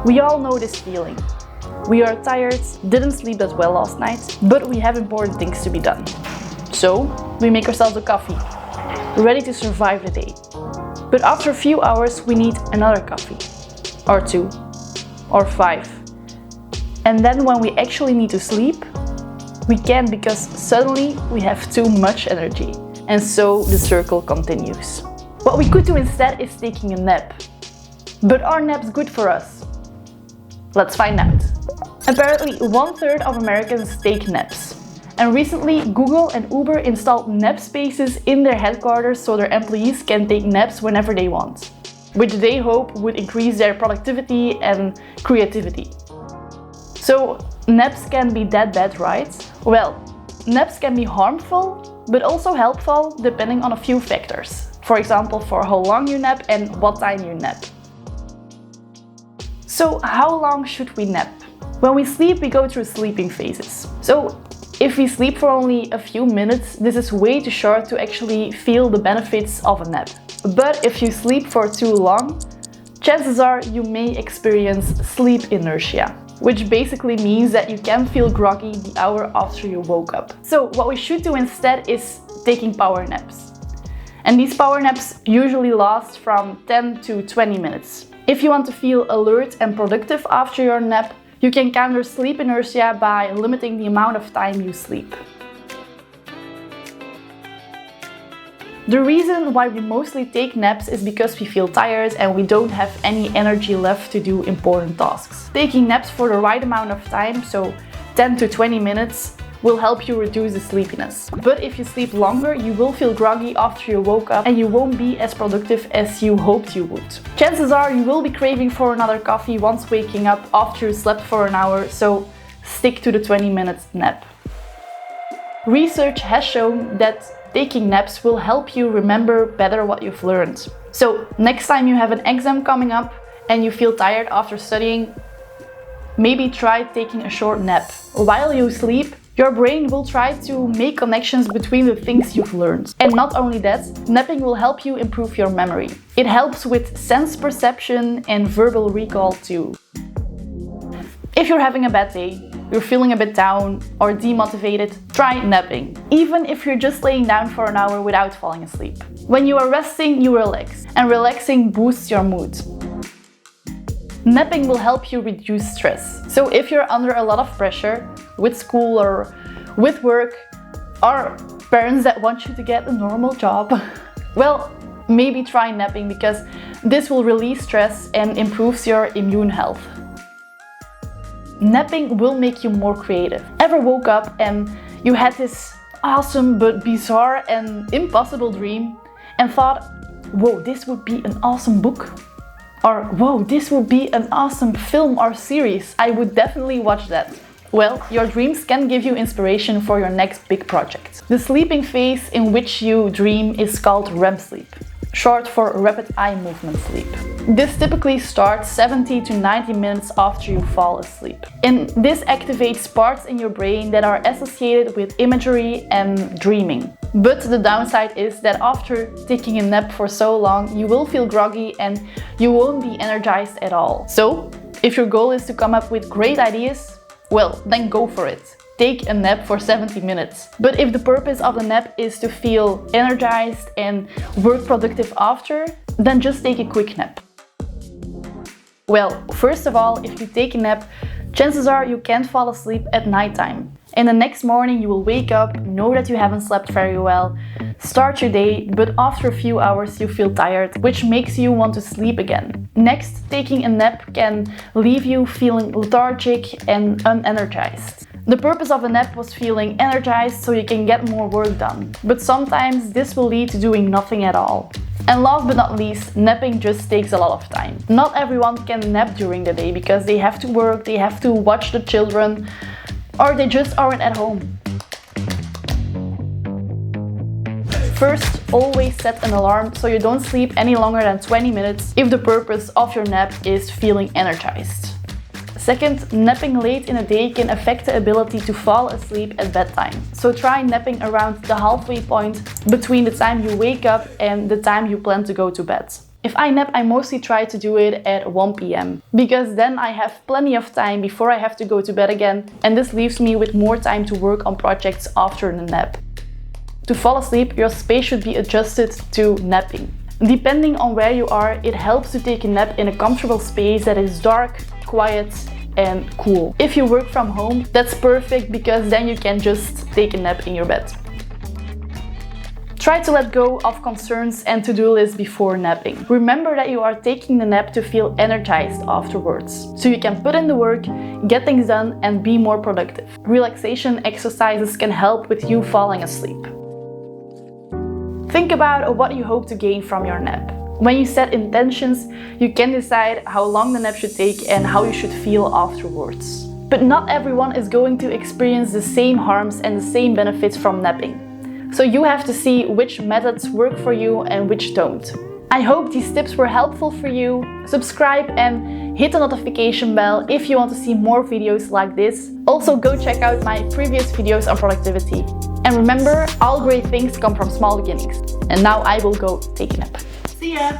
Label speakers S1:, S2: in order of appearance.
S1: We all know this feeling. We are tired, didn't sleep that well last night, but we have important things to be done. So we make ourselves a coffee, ready to survive the day. But after a few hours we need another coffee, or 2, or 5. And then when we actually need to sleep, we can't because suddenly we have too much energy. And so the circle continues. What we could do instead is taking a nap. But are naps good for us? Let's find out. Apparently 1/3 of Americans take naps. And recently Google and Uber installed nap spaces in their headquarters so their employees can take naps whenever they want, which they hope would increase their productivity and creativity. So naps can be that bad, right? Well, naps can be harmful, but also helpful depending on a few factors. For example, for how long you nap and what time you nap. So how long should we nap? When we sleep, we go through sleeping phases. So if we sleep for only a few minutes, this is way too short to actually feel the benefits of a nap. But if you sleep for too long, chances are you may experience sleep inertia, which basically means that you can feel groggy the hour after you woke up. So what we should do instead is taking power naps. And these power naps usually last from 10 to 20 minutes. If you want to feel alert and productive after your nap, you can counter sleep inertia by limiting the amount of time you sleep. The reason why we mostly take naps is because we feel tired and we don't have any energy left to do important tasks. Taking naps for the right amount of time, so 10 to 20 minutes, will help you reduce the sleepiness. But if you sleep longer, you will feel groggy after you woke up and you won't be as productive as you hoped you would. Chances are you will be craving for another coffee once waking up after you slept for an hour, so stick to the 20-minute nap. Research has shown that taking naps will help you remember better what you've learned. So next time you have an exam coming up and you feel tired after studying, maybe try taking a short nap. While you sleep, your brain will try to make connections between the things you've learned. And not only that, napping will help you improve your memory. It helps with sense perception and verbal recall too. If you're having a bad day, you're feeling a bit down or demotivated, try napping. Even if you're just laying down for an hour without falling asleep. When you are resting, you relax, and relaxing boosts your mood. Napping will help you reduce stress. So if you're under a lot of pressure with school or with work, or parents that want you to get a normal job, well, maybe try napping because this will release stress and improves your immune health. Napping will make you more creative. Ever woke up and you had this awesome but bizarre and impossible dream and thought, whoa, this would be an awesome book? Or whoa, this would be an awesome film or series. I would definitely watch that. Well, your dreams can give you inspiration for your next big project. The sleeping phase in which you dream is called REM sleep, short for rapid eye movement sleep. This typically starts 70 to 90 minutes after you fall asleep. And this activates parts in your brain that are associated with imagery and dreaming. But the downside is that after taking a nap for so long, you will feel groggy and you won't be energized at all. So, if your goal is to come up with great ideas, well, then go for it. Take a nap for 70 minutes. But if the purpose of the nap is to feel energized and work productive after, then just take a quick nap. Well, first of all, if you take a nap, chances are you can't fall asleep at nighttime. And the next morning you will wake up, know that you haven't slept very well, start your day, but after a few hours you feel tired, which makes you want to sleep again. Next, taking a nap can leave you feeling lethargic and unenergized. The purpose of a nap was feeling energized so you can get more work done. But sometimes this will lead to doing nothing at all. And last but not least, napping just takes a lot of time. Not everyone can nap during the day because they have to work, they have to watch the children, or they just aren't at home. First, always set an alarm so you don't sleep any longer than 20 minutes if the purpose of your nap is feeling energized. Second, napping late in the day can affect the ability to fall asleep at bedtime. So try napping around the halfway point between the time you wake up and the time you plan to go to bed. If I nap, I mostly try to do it at 1 p.m. because then I have plenty of time before I have to go to bed again, and this leaves me with more time to work on projects after the nap. To fall asleep, your space should be adjusted to napping. Depending on where you are, it helps to take a nap in a comfortable space that is dark, quiet, and cool. If you work from home, that's perfect because then you can just take a nap in your bed. Try to let go of concerns and to-do lists before napping. Remember that you are taking the nap to feel energized afterwards, so you can put in the work, get things done, and be more productive. Relaxation exercises can help with you falling asleep. Think about what you hope to gain from your nap. When you set intentions, you can decide how long the nap should take and how you should feel afterwards. But not everyone is going to experience the same harms and the same benefits from napping. So you have to see which methods work for you and which don't. I hope these tips were helpful for you. Subscribe and hit the notification bell if you want to see more videos like this. Also go check out my previous videos on productivity. And remember, all great things come from small beginnings. And now I will go take a nap. See ya!